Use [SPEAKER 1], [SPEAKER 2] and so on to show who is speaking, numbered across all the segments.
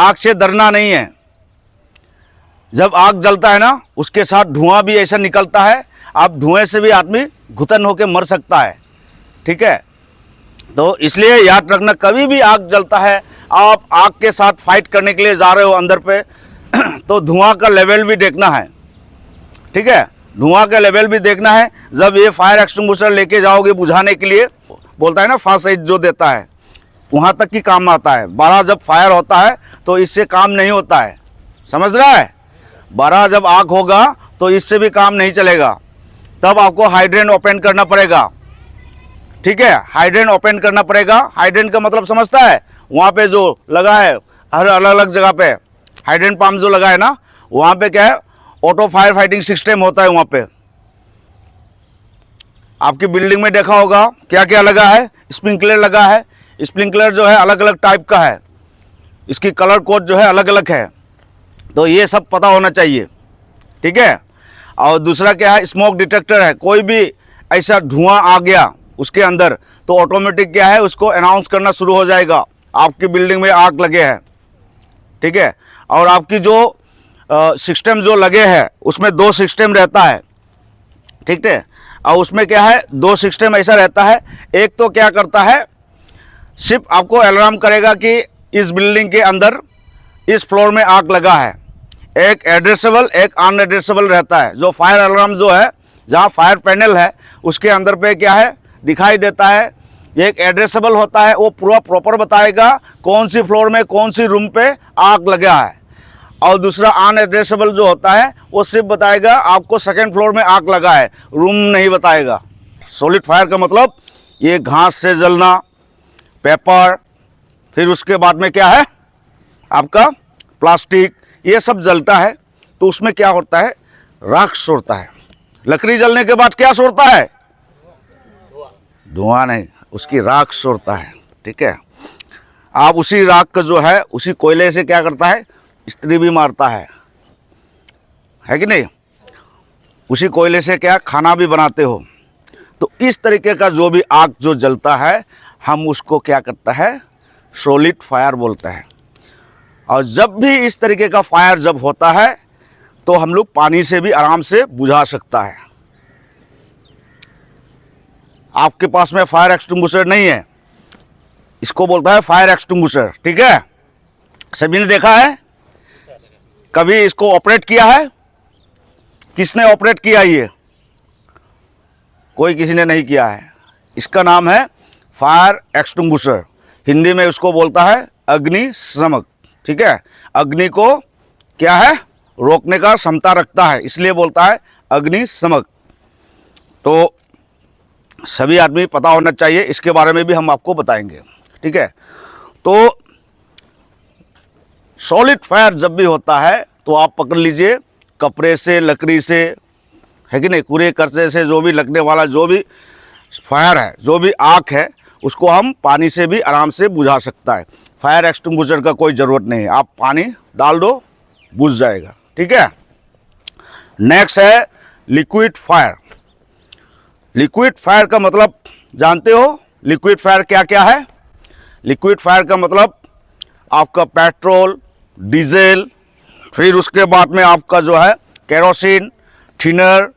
[SPEAKER 1] आग से डरना नहीं है। जब आग जलता है ना, उसके साथ धुआं भी ऐसा निकलता है, आप धुएं से भी आदमी घुटन होकर मर सकता है। ठीक है, तो इसलिए याद रखना, कभी भी आग जलता है, आप आग के साथ फाइट करने के लिए जा रहे हो अंदर पे तो धुआं का लेवल भी देखना है। ठीक है, धुआं का लेवल भी देखना है। जब ये फायर एक्सटिंग्विशर लेके जाओगे बुझाने के लिए, बोलता है ना फास्ट एड जो देता है, वहाँ तक ही काम आता है। बड़ा जब फायर होता है तो इससे काम नहीं होता है, समझ रहा है। बड़ा जब आग होगा तो इससे भी काम नहीं चलेगा, तब आपको हाइड्रेंट ओपन करना पड़ेगा। ठीक है, हाइड्रेंट ओपन करना पड़ेगा। हाइड्रेंट का मतलब समझता है, वहाँ पे जो लगा है हर अलग अलग जगह पे हाइड्रेंट पंप जो लगा है ना, वहाँ पे क्या है, ऑटो फायर फाइटिंग सिस्टम होता है। वहाँ पे आपकी बिल्डिंग में देखा होगा क्या क्या लगा है, स्प्रिंकलर लगा है। स्प्रिंकलर जो है अलग अलग टाइप का है, इसकी कलर कोड जो है अलग अलग है, तो ये सब पता होना चाहिए। ठीक है, और दूसरा क्या है, स्मोक डिटेक्टर है। कोई भी ऐसा धुआं आ गया उसके अंदर तो ऑटोमेटिक क्या है, उसको अनाउंस करना शुरू हो जाएगा आपकी बिल्डिंग में आग लगे है। ठीक है, और आपकी जो सिस्टम जो लगे हैं उसमें 2 सिस्टम रहता है। ठीक है, और उसमें क्या है, 2 सिस्टम ऐसा रहता है। एक तो क्या करता है, सिर्फ आपको अलार्म करेगा कि इस बिल्डिंग के अंदर इस फ्लोर में आग लगा है। एक एड्रेसेबल, एक अनएड्रेसेबल रहता है। जो फायर अलार्म जो है, जहाँ फायर पैनल है उसके अंदर पे क्या है दिखाई देता है। एक एड्रेसेबल होता है, वो पूरा प्रॉपर बताएगा कौन सी फ्लोर में कौन सी रूम पे आग लगा है। और दूसरा अनएड्रेसेबल जो होता है, वो सिर्फ बताएगा आपको सेकंड फ्लोर में आग लगा है, रूम नहीं बताएगा। सॉलिड फायर का मतलब ये घास से जलना, पेपर, फिर उसके बाद में क्या है आपका प्लास्टिक, ये सब जलता है तो उसमें क्या होता है, राख छोड़ता है। लकड़ी जलने के बाद क्या छोड़ता है, धुआं नहीं, उसकी राख छोड़ता है। ठीक है, आप उसी राख का जो है, उसी कोयले से क्या करता है, स्त्री भी मारता है कि नहीं। उसी कोयले से क्या खाना भी बनाते हो। तो इस तरीके का जो भी आग जो जलता है, हम उसको क्या करता है, सॉलिड फायर बोलता है। और जब भी इस तरीके का फायर जब होता है तो हम लोग पानी से भी आराम से बुझा सकता है। आपके पास में फायर एक्सटिंग्विशर नहीं है, इसको बोलता है फायर एक्सटिंग्विशर। ठीक है, सभी ने देखा है, कभी इसको ऑपरेट किया है, किसने ऑपरेट किया, ये कोई किसी ने नहीं किया है। इसका नाम है फायर एक्सटिंग्विशर। हिंदी में उसको बोलता है अग्निशमक। ठीक है, अग्नि को क्या है, रोकने का क्षमता रखता है, इसलिए बोलता है अग्निशमक। तो सभी आदमी पता होना चाहिए, इसके बारे में भी हम आपको बताएंगे। ठीक है, तो सॉलिड फायर जब भी होता है तो आप पकड़ लीजिए, कपड़े से, लकड़ी से, है कि नहीं, कूड़े करचे से जो भी लगने वाला जो भी फायर है, जो भी आग है, उसको हम पानी से भी आराम से बुझा सकता है। फायर एक्सटिंग्विशर का कोई ज़रूरत नहीं है, आप पानी डाल दो, बुझ जाएगा। ठीक है, नेक्स्ट है लिक्विड फायर। लिक्विड फायर का मतलब जानते हो, लिक्विड फायर क्या क्या है। लिक्विड फायर का मतलब आपका पेट्रोल, डीजल, फिर उसके बाद में आपका जो है केरोसिन, थिनर,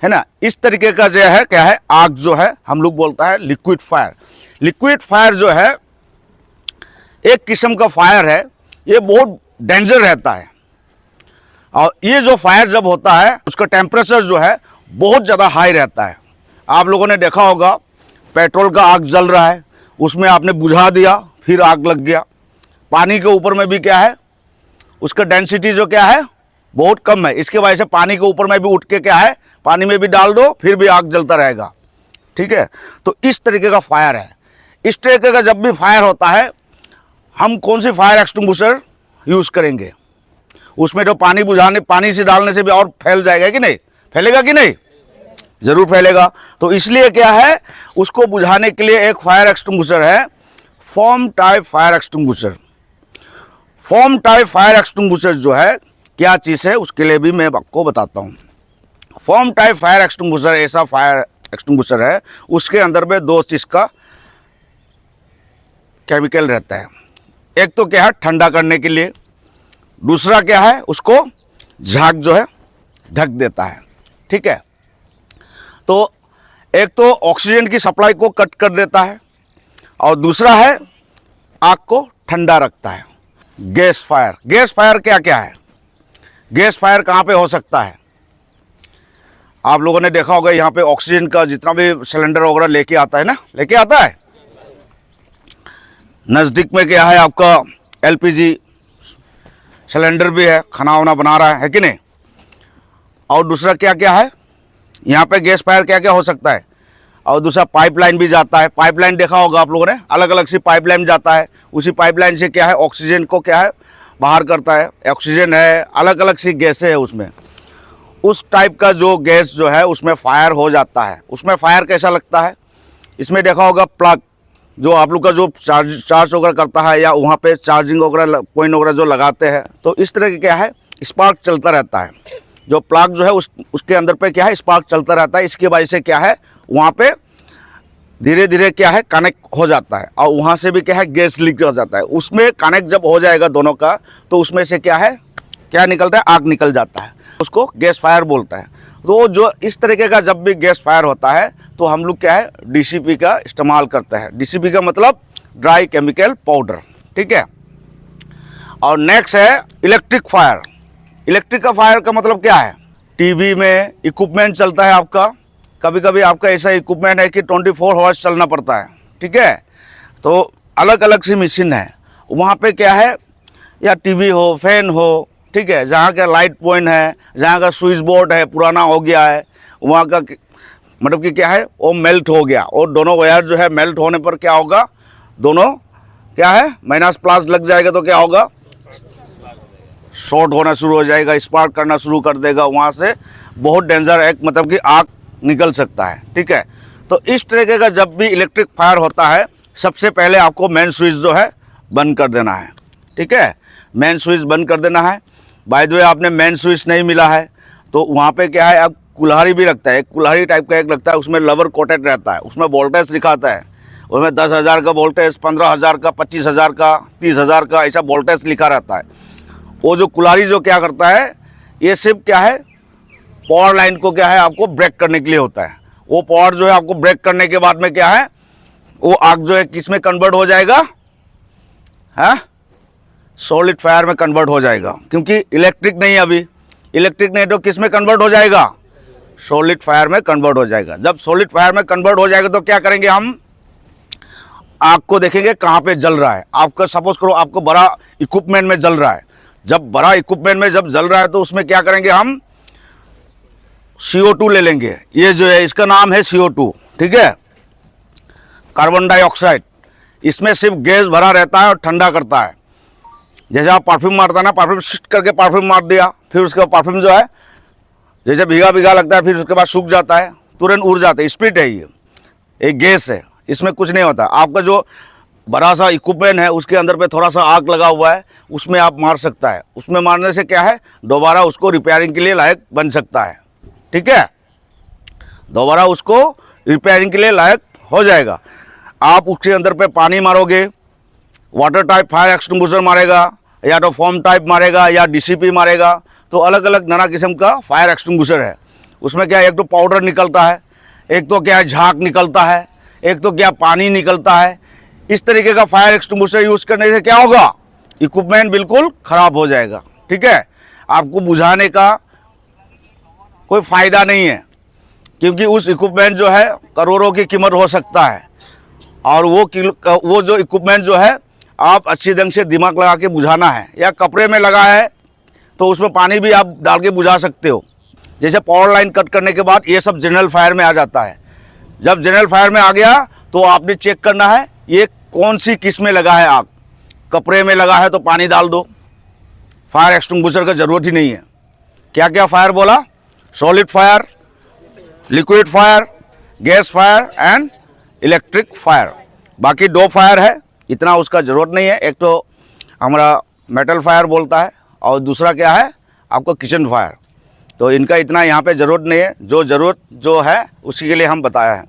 [SPEAKER 1] है ना, इस तरीके का जो है क्या है आग जो है हम लोग बोलता है लिक्विड फायर। लिक्विड फायर जो है एक किस्म का फायर है, ये बहुत डेंजर रहता है। और ये जो फायर जब होता है उसका टेम्परेचर जो है बहुत ज़्यादा हाई रहता है। आप लोगों ने देखा होगा, पेट्रोल का आग जल रहा है, उसमें आपने बुझा दिया, फिर आग लग गया। पानी के ऊपर में भी क्या है, उसका डेंसिटी जो क्या है बहुत कम है, इसके वजह से पानी के ऊपर में भी उठ के क्या है, पानी में भी डाल दो, फिर भी आग जलता रहेगा। ठीक है, तो इस तरीके का फायर है। इस तरीके का जब भी फायर होता है, हम कौन सी फायर एक्सटिंग्विशर यूज़ करेंगे। उसमें तो पानी बुझाने, पानी से डालने से भी और फैल जाएगा कि नहीं, फैलेगा कि नहीं, ज़रूर फैलेगा। तो इसलिए क्या है, उसको बुझाने के लिए एक फायर एक्सटिंग्विशर है, foam type fire extinguisher. Foam type fire extinguisher जो है क्या चीज़ है, उसके लिए भी मैं आपको बताता हूँ। फोम टाइप फायर एक्सटिंग्विशर ऐसा फायर एक्सटिंग्विशर है, उसके अंदर में 2 चीज़ का केमिकल रहता है। एक तो क्या है ठंडा करने के लिए, दूसरा क्या है उसको झाग जो है ढक देता है। ठीक है, तो एक तो ऑक्सीजन की सप्लाई को कट कर देता है और दूसरा है आग को ठंडा रखता है। गैस फायर, गैस फायर क्या क्या है? गैस फायर कहाँ पे हो सकता है? आप लोगों ने देखा होगा यहाँ पे ऑक्सीजन का जितना भी सिलेंडर वगैरह लेके आता है ना, लेके आता है। नज़दीक में क्या है आपका एलपीजी सिलेंडर भी है, खाना वाना बना रहा है कि नहीं। और दूसरा क्या क्या है यहाँ पे गैस फायर क्या क्या हो सकता है? और दूसरा पाइपलाइन भी जाता है। पाइपलाइन देखा होगा आप लोगों ने, अलग अलग सी पाइपलाइन जाता है। उसी पाइपलाइन से क्या है ऑक्सीजन को क्या है बाहर करता है। ऑक्सीजन है, अलग अलग सी गैसें है उसमें। उस टाइप का जो गैस जो है उसमें फायर हो जाता है। उसमें फायर कैसा लगता है? इसमें देखा होगा प्लग जो आप लोग का जो चार्ज वगैरह करता है या वहाँ पे चार्जिंग वगैरह पॉइंट वगैरह जो लगाते हैं, तो इस तरह की क्या है स्पार्क चलता रहता है। जो प्लग जो है उसके अंदर पे क्या है स्पार्क चलता रहता है। इसकी वजह से क्या है वहाँ पे धीरे धीरे क्या है कनेक्ट हो जाता है और वहाँ से भी क्या है गैस लीक हो जाता है। उसमें कनेक्ट जब हो जाएगा दोनों का, तो उसमें से क्या है क्या निकलता है, आग निकल जाता है। उसको गैस फायर बोलता है। तो जो इस तरीके का जब भी गैस फायर होता है तो हम लोग क्या है डीसीपी का इस्तेमाल करते हैं। डीसीपी का मतलब ड्राई केमिकल पाउडर। ठीक है, और नेक्स्ट है इलेक्ट्रिक फायर। इलेक्ट्रिक का फायर का मतलब क्या है? टीवी में इक्विपमेंट चलता है आपका, कभी कभी आपका ऐसा इक्विपमेंट है कि 24 आवर्स चलना पड़ता है। ठीक है, तो अलग अलग सी मशीन है, वहाँ पे क्या है या टीवी हो फैन हो, ठीक है, जहाँ का लाइट पॉइंट है, जहाँ का स्विच बोर्ड है पुराना हो गया है, वहाँ का मतलब कि क्या है वो मेल्ट हो गया और दोनों वायर जो है मेल्ट होने पर क्या होगा, दोनों क्या है माइनस प्लस लग जाएगा तो क्या होगा शॉर्ट होना शुरू हो जाएगा, स्पार्क करना शुरू कर देगा। वहाँ से बहुत डेंजर एक मतलब कि आग निकल सकता है। ठीक है, तो इस तरीके का जब भी इलेक्ट्रिक फायर होता है सबसे पहले आपको मेन स्विच जो है बंद कर देना है। ठीक है, मेन स्विच बंद कर देना है। बाय द वे आपने मेन स्विच नहीं मिला है तो वहाँ पे क्या है अब कुल्हाड़ी भी लगता है, एक कुल्हाड़ी टाइप का एक लगता है, उसमें लवर कोटेड रहता है, उसमें वोल्टेज लिखाता है, उसमें 10,000 का वोल्टेज, 15,000 का, 25,000 का, 30,000 का ऐसा वोल्टेज लिखा रहता है। वो जो कुल्हाड़ी जो क्या करता है ये सिर्फ क्या है पावर लाइन को क्या है आपको ब्रेक करने के लिए होता है। वो पावर जो है आपको ब्रेक करने के बाद में क्या है वो आग जो है किस में कन्वर्ट हो जाएगा, है सॉलिड फायर में कन्वर्ट हो जाएगा। क्योंकि इलेक्ट्रिक नहीं है अभी, इलेक्ट्रिक नहीं तो किस में कन्वर्ट हो जाएगा, सॉलिड फायर में कन्वर्ट हो जाएगा। जब सॉलिड फायर में कन्वर्ट हो जाएगा तो क्या करेंगे हम आग को देखेंगे कहाँ पे जल रहा है। आपका सपोज करो आपको बड़ा इक्विपमेंट में जल रहा है, जब बड़ा इक्विपमेंट में जब जल रहा है तो उसमें क्या करेंगे हम CO2 ले लेंगे। ये जो है इसका नाम है CO2, ठीक है, कार्बन डाइऑक्साइड। इसमें सिर्फ गैस भरा रहता है और ठंडा करता है। जैसे आप परफ्यूम मारता है ना, परफ्यूम शिट करके परफ्यूम मार दिया, फिर उसका परफ्यूम जो है जैसे भीगा भीगा लगता है, फिर उसके बाद सूख जाता है, तुरंत उड़ जाता है। स्प्रिट है ये, एक गैस है, इसमें कुछ नहीं होता। आपका जो बड़ा सा इक्विपमेंट है उसके अंदर पे थोड़ा सा आग लगा हुआ है, उसमें आप मार सकता है। उसमें मारने से क्या है दोबारा उसको रिपेयरिंग के लिए लायक बन सकता है। ठीक है, दोबारा उसको रिपेयरिंग के लिए लायक हो जाएगा। आप उसके अंदर पे पानी मारोगे, वाटर टाइप फायर एक्सटिंग्विशर मारेगा या तो फोम टाइप मारेगा या डीसीपी मारेगा, तो अलग अलग नाना किस्म का फायर एक्सटिंग्विशर है। उसमें क्या एक तो पाउडर निकलता है, एक तो क्या झाग निकलता है, एक तो क्या पानी निकलता है। इस तरीके का फायर एक्सटिंग्विशर यूज़ करने से क्या होगा इक्विपमेंट बिल्कुल ख़राब हो जाएगा। ठीक है, आपको बुझाने का कोई फ़ायदा नहीं है, क्योंकि उस इक्विपमेंट जो है करोड़ों की कीमत हो सकता है। और वो जो इक्विपमेंट जो है आप अच्छी ढंग से दिमाग लगा के बुझाना है। या कपड़े में लगा है तो उसमें पानी भी आप डाल के बुझा सकते हो। जैसे पावर लाइन कट करने के बाद ये सब जनरल फायर में आ जाता है। जब जनरल फायर में आ गया तो आपने चेक करना है ये कौन सी किस में लगा है। आग कपड़े में लगा है तो पानी डाल दो, फायर एक्सटिंग्विशर का ज़रूरत ही नहीं है। क्या क्या फायर बोला, solid fire, liquid fire, gas fire and electric fire. बाकी 2 फायर है, इतना उसका ज़रूरत नहीं है। एक तो हमारा मेटल फायर बोलता है और दूसरा क्या है आपको किचन फायर। तो इनका इतना यहाँ पे ज़रूरत नहीं है, जो ज़रूरत जो है उसी के लिए हम बताया है।